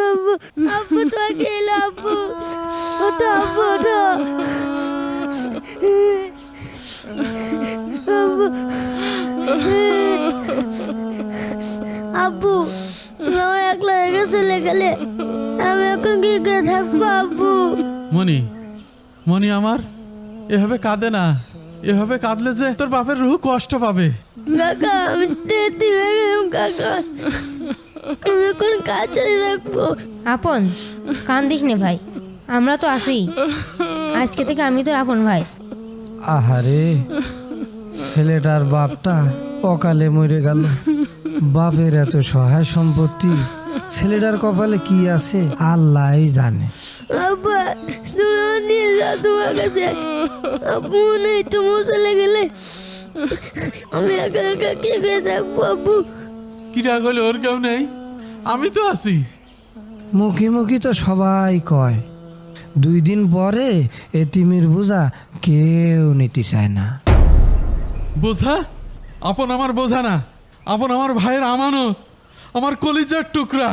আব্বু আব্বু তোমাকে এলো আব্বু, ওঠো আব্বু ওঠো। আব্বু আব্বু তুমি আমার একলা রেখে চলে গেলে, আমি এখন কি করে থাকবো আব্বু? মনি, মনি আমার, এভাবে কাঁদে না। এভাবে কাঁদলে যে তোর বাপের রুহ কষ্ট পাবে। কাকা আমি তেতি হয়ে গেলাম কাকা, আমি এখন কাজ চলে থাকবো। আপন কান্দিস নে ভাই, আমরা তো আছি। আজকে থেকে আমি তোর আপন ভাই। আহারে, ছেলেটার বাপটা অকালে মরে গেল। বাপের এত সহায় সম্পত্তি, ছেলেটার কপালে কি আছে আল্লাহই জানে। আব্বা তুমি আমার নিয়ে যাও তোমার কাছে। আব্বু নেই, তুমিও চলে গেলে আমি একা একা কি করে থাকবো আব্বু? কিরা গেলে ওর কেউ নেই, আমি তো আছি। মুখে মুখে তো সবাই কয়, 2 দিন পরে এতিমের বোঝা কেউ নিতে চায় না। বোঝা? আপন আমার বোঝা না, আপন আমার ভাইয়ের আমানত, আমার কলিজার টুকরা।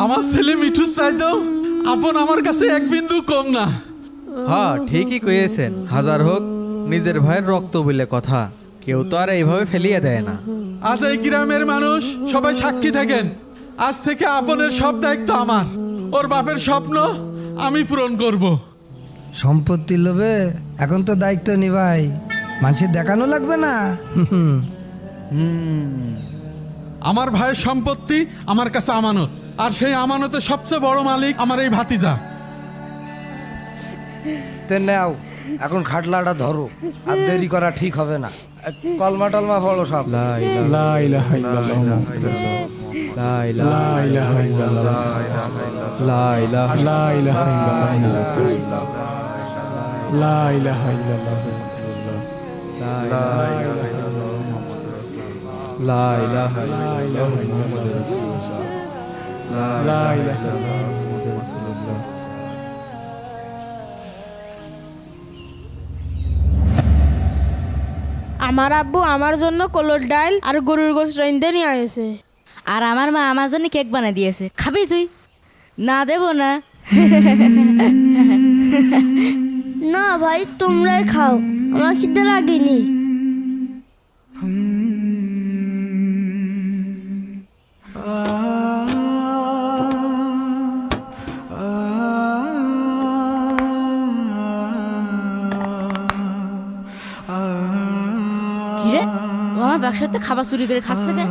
আমার ছেলে মিঠু চাইতেও আপন আমার কাছে এক বিন্দু কম না। হ্যাঁ ঠিকই কয়েছেন, হাজার হোক নিজের ভাইয়ের রক্ত বলে কথা, কেউ তো আর এইভাবে ফেলিয়ে দেয় না। আজ এই গ্রামের মানুষ সবাই সাক্ষী থাকেন, আজ থেকে আপনের সব দায়িত্ব আমার। ওর বাপের স্বপ্ন আমি পূরণ করব। সম্পত্তির লোভে এখন তো দায়িত্ব নিভাই, মানুষের দেখানো লাগবে না। আমার ভাইয়ের সম্পত্তি আমার কাছে আমানত, আর সেই আমানতের সবচেয়ে বড় মালিক আমার এই ভাতিজা। তে নাও, এখন খাটলাটা ধরো, আর দেরি করা ঠিক হবে না। কলমা টলমা পড়ো সব। লা ইলাহা ইল্লাল্লাহ মুহাম্মাদুর রাসূলুল্লাহ, লা ইলাহা ইল্লাল্লাহ, লা ইলাহা ইল্লাল্লাহ, লা ইলাহা ইল্লাল্লাহ, লা ইলাহা ইল্লাল্লাহ মুহাম্মাদুর রাসূলুল্লাহ, লা ইলাহা ইল্লাল্লাহ মুহাম্মাদুর রাসূলুল্লাহ। আমার আব্বু আমার জন্য কলর ডাল আর গরুর গোশত রাইন্দে নিয়ে আসে। আর আমার মা আমার জন্য কেক বানিয়ে দিয়েছে, খাবি তুই? না দেবো না। না ভাই তোমরাই খাও, আমার খিদে লাগেনি। কিরে, ও আমার ব্যবসাতে খাবার চুরি করে খাচ্ছে কেন?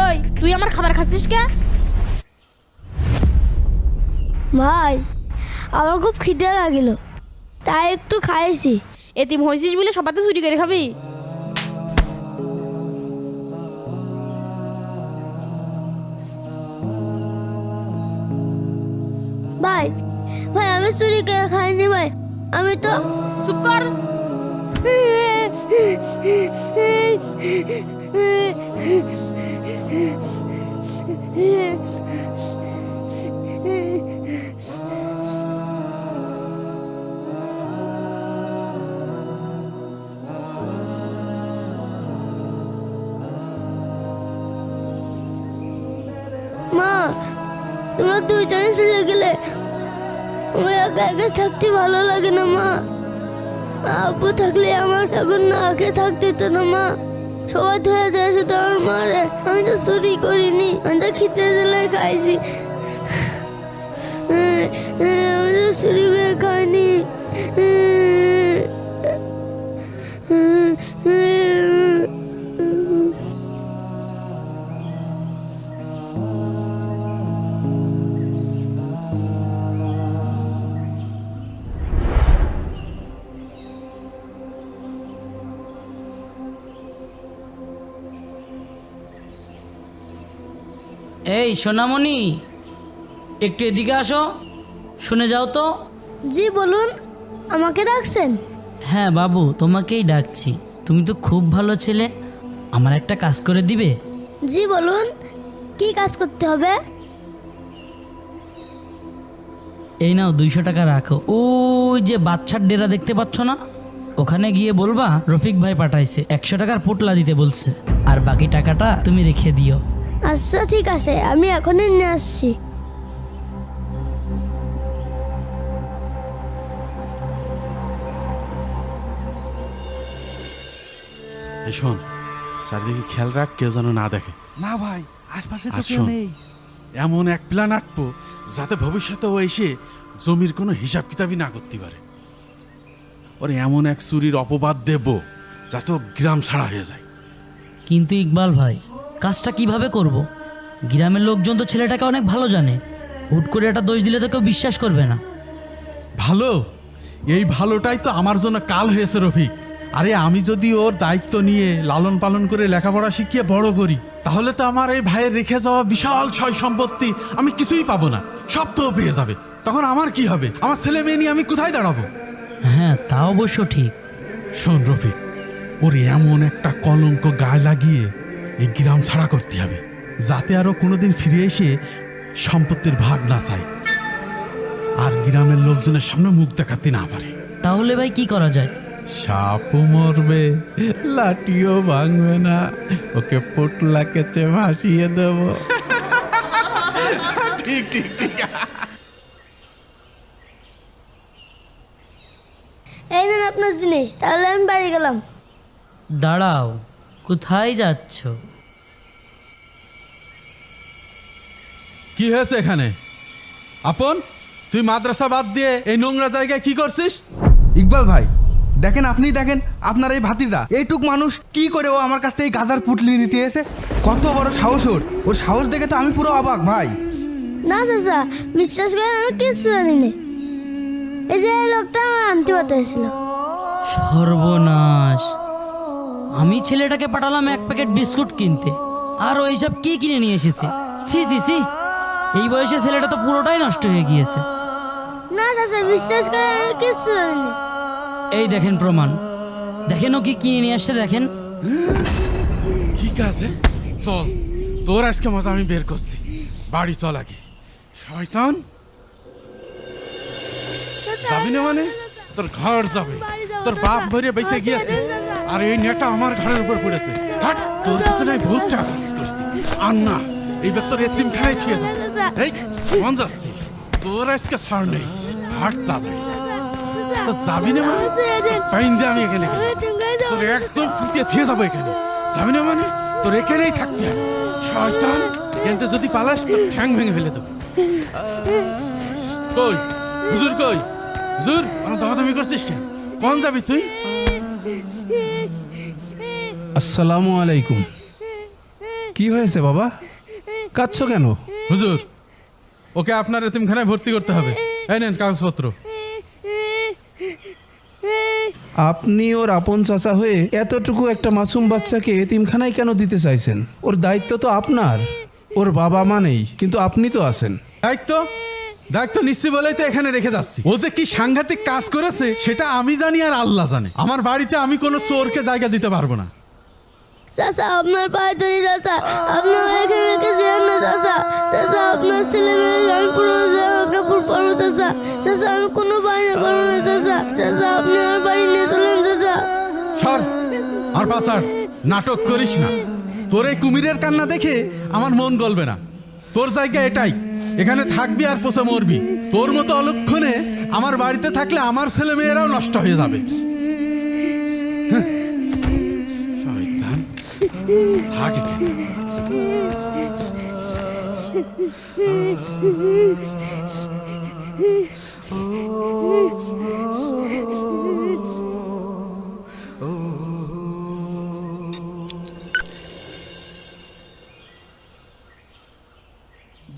ওই তুই আমার খাবার খাচ্ছিস কে? ভাই আমার খুব খিদে লাগিল, তাই একটু খাইছি। এতিম হয়েছিস বলে সবাতে চুরি করে খাবি? ভাই ভাই আমি চুরি করে খাইনি ভাই, আমি তো। চুপ কর। মা তোমরা দুইজনে চলে গেলে আমার একা একা থাকতে ভালো লাগে না মা। আব্বু থাকলে আমার এখন না খেয়ে থাকতে হতো না মা। সবাই ধরে ধরে শুধু আমার মারে, আমি তো চুরি করিনি, আমি তো খেতে দিলে খাইছি। আমি তো চুরি করে খাইনি। এই সোনামণি, একটু এদিকে আসো, শুনে যাও তো। জি বলুন, আমাকে ডাকছেন? হ্যাঁ বাবু, তোমাকেই ডাকছি। তুমি তো খুব ভালো ছেলে, আমার একটা কাজ করে দিবে? জি বলুন, কি কাজ করতে হবে? এই নাও 200 টাকা রাখো। ওই যে বাচ্চার ডেরা দেখতে পাচ্ছ না, ওখানে গিয়ে বলবা রফিক ভাই পাঠাইছে, 100 টাকার পোটলা দিতে বলছে, আর বাকি টাকাটা তুমি রেখে দিও। আচ্ছা ঠিক আছে, আমি এখনই নিয়ে আসছি। এই শোন, চারিদিকে খেয়াল রাখ, কেউ যেন না দেখে। না ভাই, আশপাশে আর শোন, এমন এক প্ল্যান আঁকবো যাতে ভবিষ্যতে ও এসে জমির কোনো হিসাব কিতাবই না করতে পারে। ওরে এমন এক চুরির অপবাদ দেব যাতে ও গ্রাম ছাড়া হয়ে যায়। কিন্তু ইকবাল ভাই, কাজটা কিভাবে করব? গ্রামের লোকজন তো ছেলেটাকে অনেক ভালো জানে, হুট করে একটা দোষ দিলে তো কেউ বিশ্বাস করবে না। ভালো, এই ভালোটাই তো আমার জন্য কাল হয়েছে রফিক। আরে আমি যদি ওর দায়িত্ব নিয়ে লালন পালন করে লেখাপড়া শিখিয়ে বড় করি, তাহলে তো আমার এই ভাইয়ের রেখে যাওয়া বিশাল সয় সম্পত্তি আমি কিছুই পাবো না, সব তো ও পেয়ে যাবে। তখন আমার কি হবে? আমার ছেলে মেয়ে নিয়ে আমি কোথায় দাঁড়াবো? হ্যাঁ, তা অবশ্য ঠিক। শোন রফিক, ওর এমন একটা কলঙ্ক গায়ে লাগিয়ে এই গ্রাম ছাড়া করতে হবে, যাতে আরো কোনোদিন ফিরে এসে সম্পত্তির ভাগ না চায়, আর গ্রামের লোকজনের সামনে মুখ দেখাতে না পারে। তাহলে ভাই কি করা যায়? সাপও মরবে, লাঠিও ভাঙবে না, ওকে পোটলা কেচে ভাসিয়ে দেব। ঠিক ঠিক ঠিক। এই নেন আপনার জিনিস, তাহলে আমি বাড়ি গেলাম। দাঁড়াও, কোথায় যাচ্ছ? কি হয়েছে এখানে? আপন, তুই মাদ্রাসা বাদ দিয়ে এই নোংরা জায়গায় কি করছিস? ইকবাল ভাই দেখেন, আপনি দেখেন আপনার এই ভাতিজা, এইটুক মানুষ কি করে ও আমার কাছ থেকে এই গাজার পুটলি নিতে এসে, কত বড় সাহস ওর সাহস দেখে তো আমি পুরো অবাক ভাই। না চাচা, বিশ্বাস করেন আমি কিচ্ছু জানি না। এই যে এই লোকটা আমার আনতে পাঠাইছিল। সর্বনাশ! আমি ছেলেটাকে পাঠালাম 1 প্যাকেট বিস্কুট কিনতে, আর ও এইসব কি কিনে নিয়ে এসেছে? ছি ছি ছি, এই বয়সে ছেলেটা তো পুরোটাই নষ্ট হয়ে গিয়েছে। না চাচা, বিশ্বাস করেন আমি কিচ্ছু জানি না। এই দেখেন প্রমাণ, দেখেন ও কি কিনে নিয়ে আসছে, দেখেন। ঠিক আছে, চল, তোর আজকে মজা আমি বের করছি। বাড়ি চল আগে। শয়তান, যাবি না মানে? তোর ঘর যাবে, তোর বাপ ভরে বেঁচে গিয়েছে, আর এই নেটা আমার ঘরের উপর পড়েছে। হাট, তোর পিছনে আমি বহুত চাকরি করেছি। আর না, এইবার তোর এতিম খানায় থিয়ে যাবে। এই মন যাচ্ছি, তোর আজকে ছাড় নেই। হাট তাড়াতাড়ি, তো যাবি না মানে? পাইন দিয়ে আমি এখানে গেলাম। তোর একদম ফুটিয়ে থিয়ে যাবো এখানে। যাবি না মানে? তোর এখানেই থাকতে হবে। শয়তান, এখানতে যদি পালাস তোর ঠ্যাং ভেঙে ফেলে দেবো। কই হুজুর, কই হুজুর? আমার দামাদামি করছিস কেন? কোন যাবি তুই? আসসালামু আলাইকুম। কি হয়েছে বাবা, কাঁদছো কেন? হুজুর, ওকে আপনার এতিমখানায় ভর্তি করতে হবে। এই নেন কাগজপত্র। আপনি ওর আপন চাচা হয়ে এতটুকু একটা মাসুম বাচ্চাকে এতিমখানায় কেন দিতে চাইছেন? ওর দায়িত্ব তো আপনার। ওর বাবা মা নেই, কিন্তু আপনি তো আছেন। দায়িত্ব নিশ্চয় বলেই তো এখানে রেখে যাচ্ছি। ও যে কি সাংঘাতিক কাজ করেছে সেটা আমি জানি আর আল্লাহ জানে। আমার বাড়িতে আমি কোনো চোরকে জায়গা দিতে পারবো না। চাচা, আপনার পায়ে ধরি চাচা, আপনার এখানে রেখে যেন না চাচা। চাচা, আপনার ছেলে মেয়ে আমি পুরো জামা কাপড় পরবো চাচা। চাচা, আমি কোনো বায়না করবো না চাচা। চাচা, আপনি আমার বাড়ি নিয়ে চলেন চাচা। সর, আর পাচার নাটক করিস না। তোর এই কুমিরের কান্না দেখে আমার মন গলবে না। তোর জায়গা এটাই, এখানে থাকবি আর পচে মরবি। তোর মতো অলক্ষণে আমার বাড়িতে থাকলে আমার ছেলে মেয়েরাও নষ্ট হয়ে যাবে। শয়তান, থাক এখানে।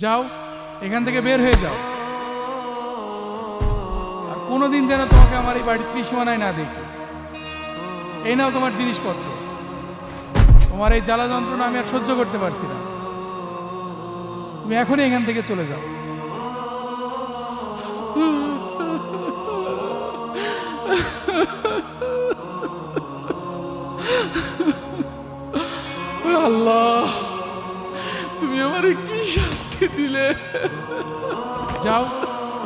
যাও, এখান থেকে বের হয়ে যাও, আর কোনোদিন যেন তোমাকে আমার এই বাড়ির ত্রিসীমানায় না দেখি। এই নাও তোমার জিনিসপত্র। তোমার এই জ্বালা যন্ত্রণা আমি আর সহ্য করতে পারছি না। তুমি এখনই এখান থেকে চলে যাও। আল্লাহ, তুমি আমারে কি শাস্তি দিলে? যাও,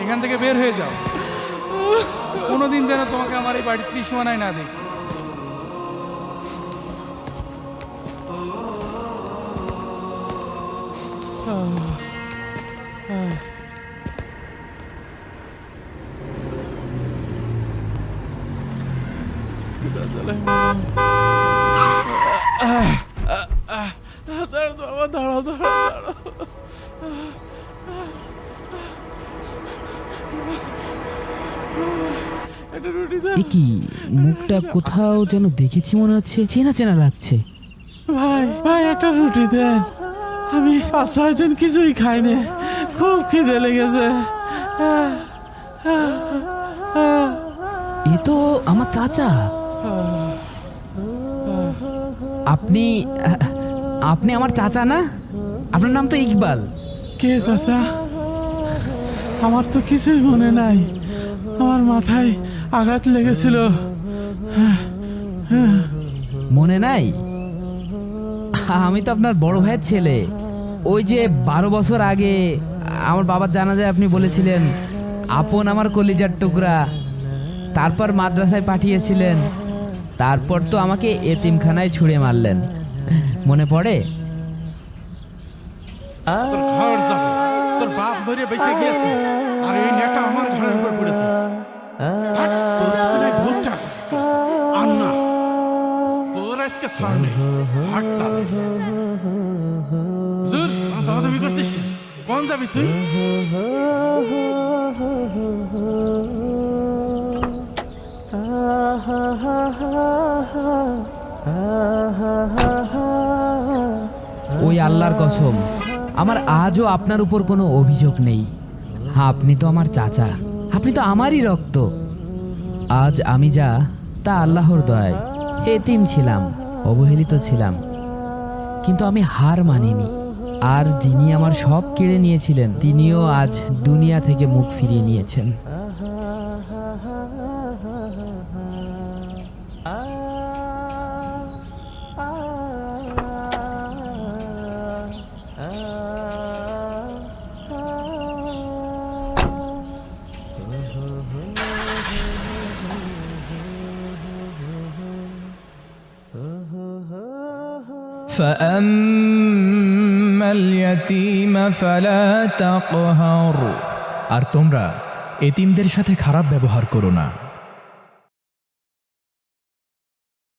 এখান থেকে বের হয়ে যাও। কোনোদিন যেন তোমাকে আমার এই বাড়ির ত্রিসীমানায় না দেখি। দাঁড়াও দাঁড়াও। কি মুখটা কোথাও যেন দেখেছি মনে হচ্ছে, চেনা চেনা লাগছে। ভাই ভাই একটা রুটি দেন, আমি 5-6 দিন কিছুই খাইনি, খুব খিদে লেগেছে। এ তো আমার চাচা। আপনি আপনি আমার চাচা না? আপনার নাম তো ইকবাল। কে চাচা? আমার তো কিছুই মনে নাই, আমার মাথায় আঘাত লেগেছিল। মনে নাই? আমি তো আপনার বড় ভাইয়ের ছেলে। ওই যে 12 বছর আগে আমার বাবার জানাজায় আপনি বলেছিলেন আপন আমার কলিজার টুকরা, তারপর মাদ্রাসায় পাঠিয়েছিলেন, তারপর তো আমাকে এতিমখানায় ছুঁড়ে মারলেন, মনে পড়ে? তোর ঘর যাবে, তোর বাপ ধরে বেঁচে গিয়েছে, আর এই নেটা আমার ঘরের উপর পড়েছে। হাট, তোর পিছনে ভূত চাচ্ছে। আর না, তোর আজকে ছাড় নেই। হাট যাবে। হুজুর, দাদাদাবি করছিস কি? কোন যাবি তুই? ওই আল্লাহর কসম, আমার আজও আপনার উপর কোনো অভিযোগ নেই। হ্যাঁ, আপনি তো আমার চাচা, আপনি তো আমারই রক্ত। আজ আমি যা, তা আল্লাহর দয়ায়। এতিম ছিলাম, অবহেলিত ছিলাম, কিন্তু আমি হার মানিনি। আর যিনি আমার সব কেড়ে নিয়েছিলেন, তিনিও আজ দুনিয়া থেকে মুখ ফিরিয়ে নিয়েছেন। فأما اليتيم فلا تقهر। আর তোমরা এতিমদের সাথে খারাপ ব্যবহার করো না।